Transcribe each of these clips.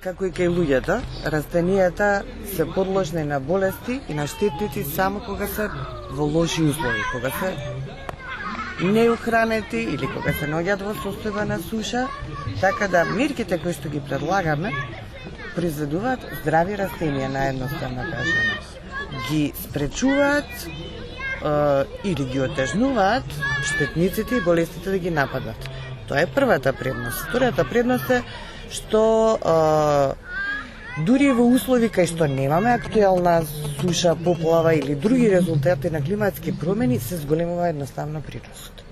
Како и кај луѓето, растенијата се подложни на болести и на штетници само кога се во лоши услови, кога се неухранети или кога се наоѓаат во состојба на суша, така да мерките кои што ги предлагаме произведуваат здрави растенија, наедноставно кажано. Ги спречуваат или ги отежнуваат штетниците и болестите да ги нападат. Тоа е првата предност. Втората предност е што дури во услови кај што немаме актуелна суша, поплава или други резултати на климатски промени, се зголемува едноставно природот.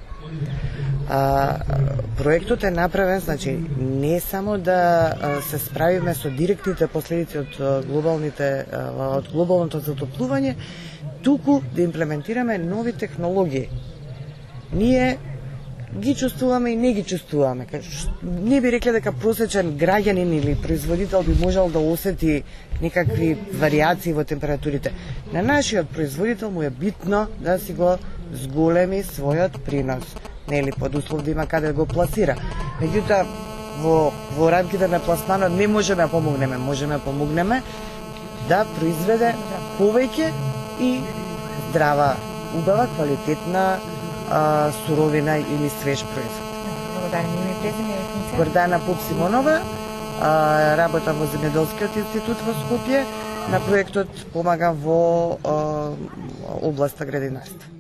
Проектот е направен, значи, не само да се справиме со директните последици од глобалното затоплување, туку да имплементираме нови технологии. Ние ги чувствуваме и не ги чувствуваме. Не би рекле дека просечен граѓанин или производител би можел да осети некакви варијации во температурите. На нашиот производител му е битно да си го зголеми својот принос, нели, под услов да има каде да го пласира. Меѓутоа, во рамките на пласманот не можеме да помогнеме, можеме да помогнеме да произведе повеќе и здрава, убава, квалитетна суровина или свеж производ. Благодарам. Име и презиме и функција? Гордана Попсимонова, работам во Земјоделскиот институт во Скопје, на проектот помагам во областа градинарство.